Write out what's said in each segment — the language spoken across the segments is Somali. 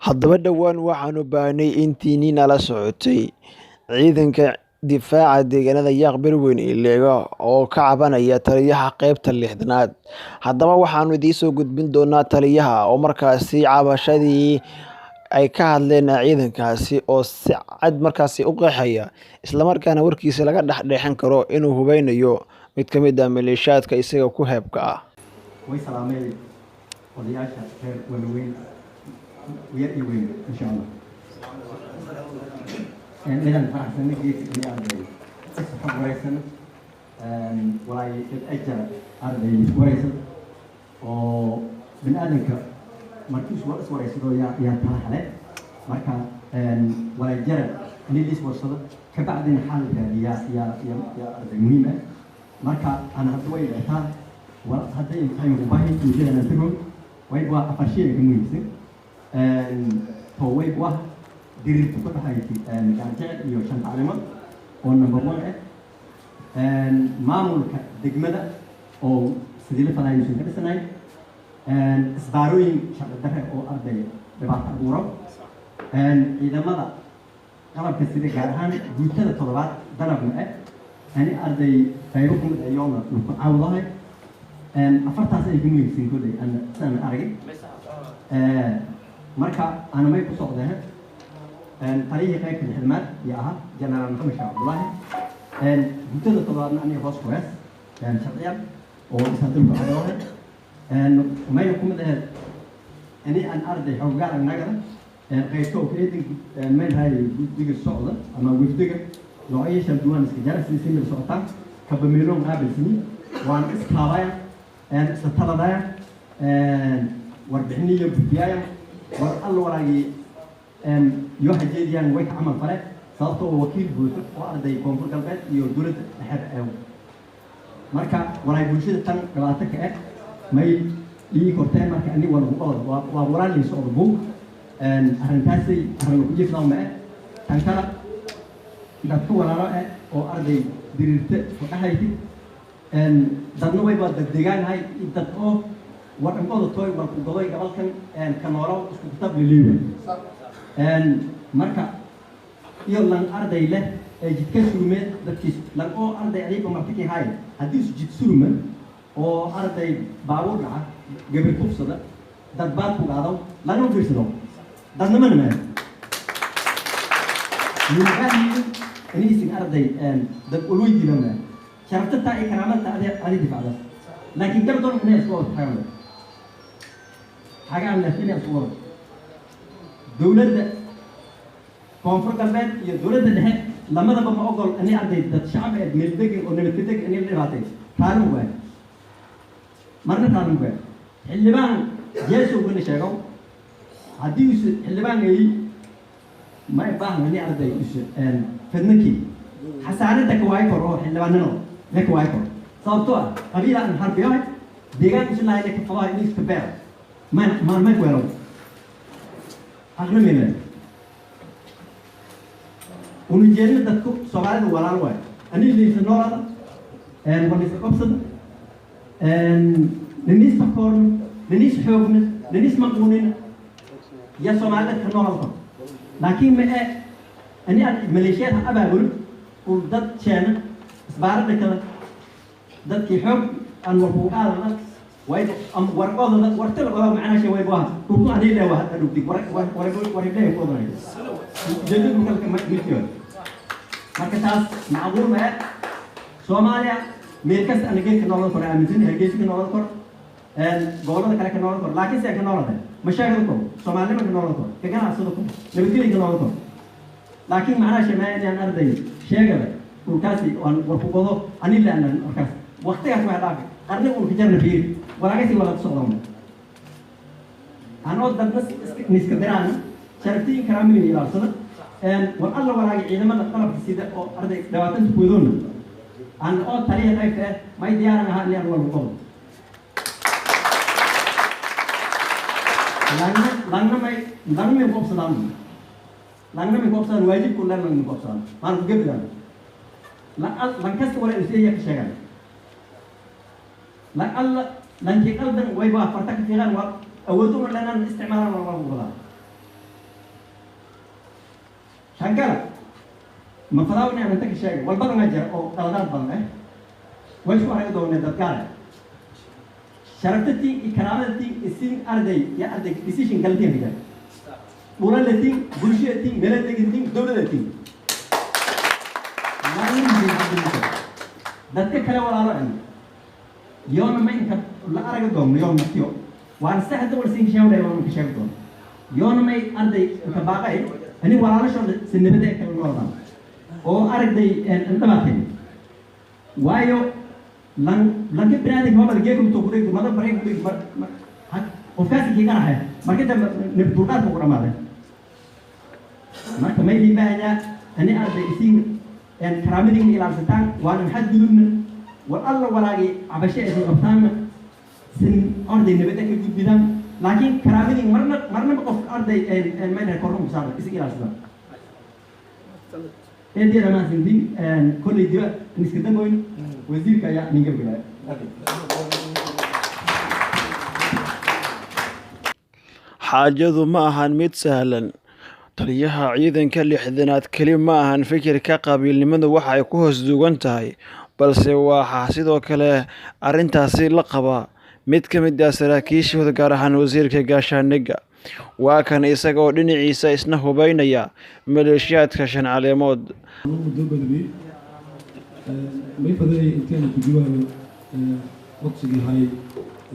Haddaba dhawaan waxaan u baahnay intiinii nala socotay ciidanka difaaca deegaanada Yaaq Berweyn ee Leego oo ka cabanaya taliyaha qaybta 6aad. Haddaba waxaanu idiin soo gudbin doonaa taliyaha oo markaasi cabashadii ay ka hadleen ciidankaasi oo si cad markaasi u qeexaya isla markaana warkiisa laga dhexdhexan karo inuu hubeynayo mid ka mid ah maleeshiyaadka isaga ku heebka ah. way salaamay odayaasha reer Walaweyn ويا وين إن شاء الله. إذا فرحنا نجيت إني أرضي أسحب وريسن ولا يتأجر أرضي وريسن ومن أدنك مركز وريسن يا تلاحة مركا ولا يجرب إني ليش وصل كبعدين حال يا أرضي مهمة مركا أنا هتوي لها وهذا يمكن يباهي يجي أنا تقول ويبغى أفشيل كمية هو يبغى ديرت كل حاجتي كانت يوشان تعلمه number 1 معمول دقمة أو سديلة فلاي يوشان كده سناي إصداروين شغل ده أو أرضي ببعض أبورة إذا ماذا قرب كسيدة كارهان جوتة الطلبات ضرب معه يعني أرضي فيروكم اليوم نكون عوضه أفرت هذا يجمع سينكودي أنا سنة أرجع marka ana may ku socdeen taliye qaybta xilmaad yaha general Maxamed Abdullahi gudada todobaadna aniga hoos ku hees sharciyan oo isadulka cadawada may ku mid ah ani aan arday hawgaar nagada qaybto creating may hay guddiga socda ama guddiga noocyada duwan iska jaraysi si mid socota ka bamilo qaabilsani waan iskaabaya isla taladaya warbixiniyo guddiyaaya والله وراجي يوحد جديان ويك عمل فرق صارته وكيل بوت وأرضي يكون في البيت يدور حد أو مركا وراي بوشة تان قلاتك ما يكورتين مركا أني ولا ووراني صعب بو هرنتاسي هرنوكجي فلان معه تنكرا دكتور ولا رأي أو أرضي دريت وأحيتي دنوا يبغى الدجاج هاي يدتوه وأنا أقول توي وأقول قبل كان وراء كتاب لليوم مركا يلا أرضي له جت كسرمة دكتور لان أو أرضي عليك ومرتكي هاي هديس جت سرمة أو أرضي باور لا قبل كوفس ده دبار فوقاده لا نو بيرسلهم ده نمن ما يمكن إني سين أرضي ده قلوي ديننا شرطة تاعي كرامة تاعي على دفاع لكن كم دور من الأسبوع حاجة حاجة عن نفسي أسبوع دولة كونفرت البيت يا دولة ده لما ده بما أقول أني أرضي ده الشعب ملتك ونمتك أني اللي بعطيه ثانو بقى مرة ثانو بقى اللي بان جالسوا كل شيء عديس اللي بان إيه ما يبان أني أرضي إيش فنكي حسانتك وايكور روح اللي بانه لك وايكور صوتوا قبيلة الحرب يوم ديجان إيش الله لك فضاء إنيس كبير ما يقولون أغنى منه ونجينا تذكر سؤال ولا الواحد أني اللي في النور هذا وني في قبصة لنيس فكرن لنيس حكم لنيس مقبولين يا سمعت النور هذا لكن ما أني ماليشيا أبى أقول وضد شأن سبارة كذا ضد حكم أن وفوق هذا وايد ورقة ورتل ولا معنا شيء وايد واحد تقول عليه له واحد أدوبي ورق له يقول له جد مكان كمية مركز معقول ما سوماليا مركز أنا جيت كنورة كور أمازون هرجيت كنورة كور قولنا كلا كنورة كور لكن سيا كنورة ده مشاغلكم سوماليا ما كنورة كور كأنا أصلكم نبتدي كنورة كور لكن معنا شيء ما يعني أنا أرضي شاغل وكاسي وفوقه أني اللي أنا أركز وقتها ما هذاك أرني وكجر نبير ولا كسي ولا تصورهم أنا أود بس نسكدران شرطي كرامي من الأرسل والله ولا إذا ما نطلب السيدة أو أرض دواتن تقولون أنا أود تريه ذاك ما يديار أنا هذا اللي أروح لهم لأن ما يقوم صدام لأن ما يقوم صدام واجب كلنا ما يقوم صدام ما نقول بدنا لأن كسر ولا إنسان يكشغل لأن كقلبنا ويبقى فرتك في غير وقت أودهم لنا الاستعمار والله هنقلا ما فضاونا أن نتك شيء والبدن أجر أو قلادات بدن وإيش هو هذا دون الدكان شرفتي كرامتي السين أرضي يا أرضي decision قلتين بيجا ولا لتين بلشة تين ملة تين دولة لتين ما يمكن دتك كلا ولا رأي يوم ما إنك لا أرجع دوم يوم نتيو وأنسى هذا ورسين شيء ولا يوم كشيء دوم يوم ما أرضي كباقي أني ولا شو سنبدأ كم مرة أو أرضي أنت ما تين وايو لان كبرنا دي هو بلجيكم تقولي ما ده بريك وفاس كي كان ہے market نبتوقات بكره ماذا ما كمان اللي بعدها أنا أرضي إسين يعني كرامتي إلى الستان وأنا محد بدون والله ولا جي عبشة إذا قبضان سن أرضي نبتك يجود بدم لكن كرامتي مرنا بقف أرضي ما ينهر كورم بسارة إسي إلى الستان إنتي لما سنتين كل الدواء نسكتن بوين وزير كيا نيجي بقى xaajadu ma ahan mid sahlan taliyaha ciidanka lixdanaad keli ma ahan fikirka qabiilnimadu waxa ay ku hoos duugan tahay balse waxaa sidoo kale arrintaasi la qabaa mid ka mid ah saraakiishooda gaar ahaan wasiirka gaashaandhigga waa kan isaga oo dhinaciisa isna hubaynaya maleeshiyaadka shan caleemood may faday intaan ku jawaabo waqtigii hay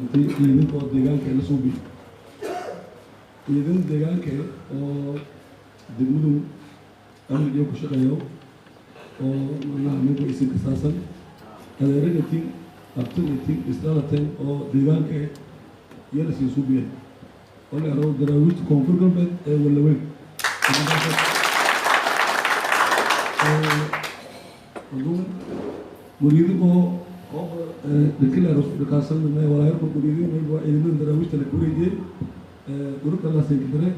intii ciidanka deegaanka la soo bixi ciidan deegaanka oo degmadu amniga ku shaqeeyo oo macnaha mid isin ka saasan adeeradatiin abtinatiin islaalateen oo deegaanka yar si soo bixi oo la rabo daraawid koonfur galbeed ee wala weyn adun muriido oo dadkii rasuul kaasan ma walaayar ku muriido waa ciidan daraawid la kureeyay gurubka la sii kidare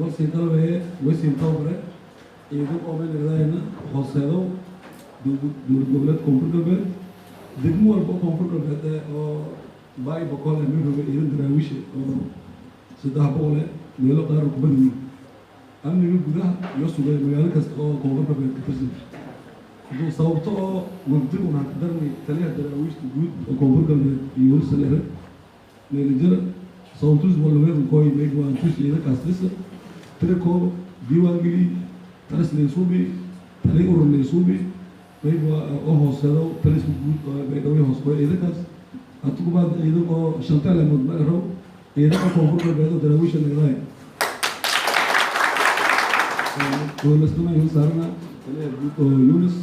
wasi dalbe wasi tawre ciidan oo meel raayna hooseedo dowlad koonfur galbeed degmo walba koonfur galbeed oo baay boqol meel rooga ciidan daraawid oo saddex boqol meelo qaar ku badiyay amniga gudaha iyo sugay magaalo kasta oo koonfur galbeed ka tirsan haduu sababto oo waqtigu ma qadarni taliyaha daraawid guud oo koonfur galbeed iyo salere meelajara sababtus wala weyn kooy meeg waan tusiyay kaasrisa treko diiwaangeli taasle suubi tali ururle suubi meeg waa oo hooseedo talis guud oo ay dhaway hoos bay idinkaas atugu baad ciidan oo shantale mud ma raaw ciidan oo koonfur galbeed daraawid leeyahay ولسنا يوصلنا يونس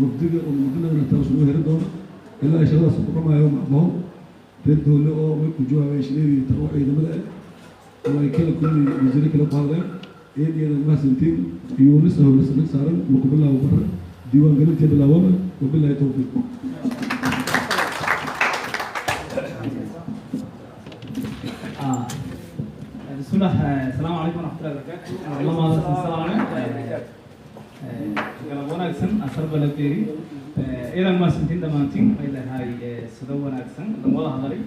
مبدئ ومبدئ نتواصل هردون إلا شغلة سبحان ما يوم معهم تدخل له ويكجوا ويشلي تروح إذا بدأ وما يكل كل يزيد كل بعضه إيه أنا ما سنتين يونس هو لسنا صارن مقبل الله وبر ديوان قلت يد الله وبالله توفيق بسم الله السلام عليكم ورحمة الله وبركاته. اللهم صل وسلم على قلبنا أحسن أسر بلديري. إذا ما سنتين دمانتين إلى هاي سدونا أحسن دموع هذاري.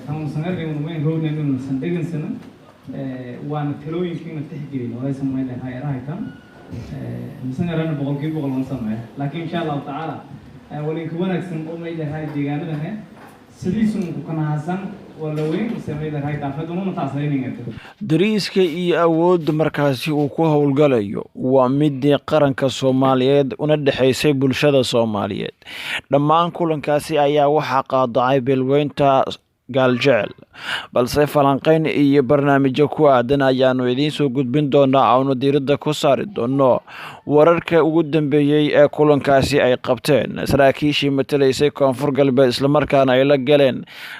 ثم سنغير كم نوعين هو نحن سندين سنة وان تلوين كنا تحكيين وهاي سماه إلى هاي رايتام. سنغير أنا بقول كيف بقول نسماه لكن إن شاء الله تعالى ولين كمان أحسن أم إلى هاي ديجانا ده سليسون كنا حسن dariiska iyo awoodda markaasi uu ku howlgalayo waa midii qaranka Soomaaliyeed una dhaxaysay bulshada Soomaaliyeed dhammaan kulankaasi ayaa waxa qaadacay bilweynta gaaljecel balse falanqayn iyo barnaamijyo ku aadan ayaanu idiin soo gudbin doonaa aanu diiradda ku saari doono wararka ugu dambeeyay ee kulankaasi ay qabteen saraakiishii matalaysay koonfur galbeed isla markaana ay la galeen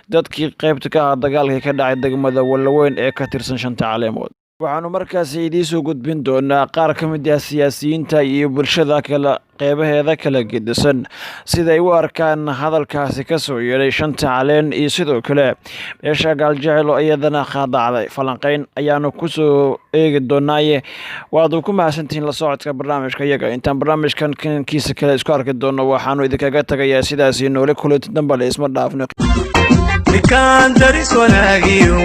dadkii qaybta ka ah dagaalka ka dhacay degmada Walaweyn ee ka tirsan shanta caleemood waxaanu markaasi idiin soo gudbin doonaa qaar ka mid ah siyaasiyiinta iyo bulshada kala qeybaheeda kala gedisan sida ay u arkaan hadalkaasi ka soo yeelay shanta caleen iyo sidoo kale meesha gaaljecel oo iyadana qaadacday falanqayn ayaanu ku soo eegi doonaaye waad ku mahadsantihiin la socodka barnaamijka iyaga intaan barnaamijkan kiisa kale isku arki doono waxaanu idinkaga tagayaa sidaas iyo noole kulanti dambe la isma dhaafno kan daris wanaagiyo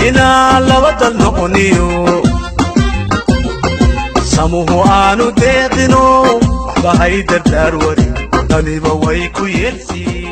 ina laba dad noqoniyo hamuhu aanu deeqino waxba hay dardaar warin daniba way ku yeelsiin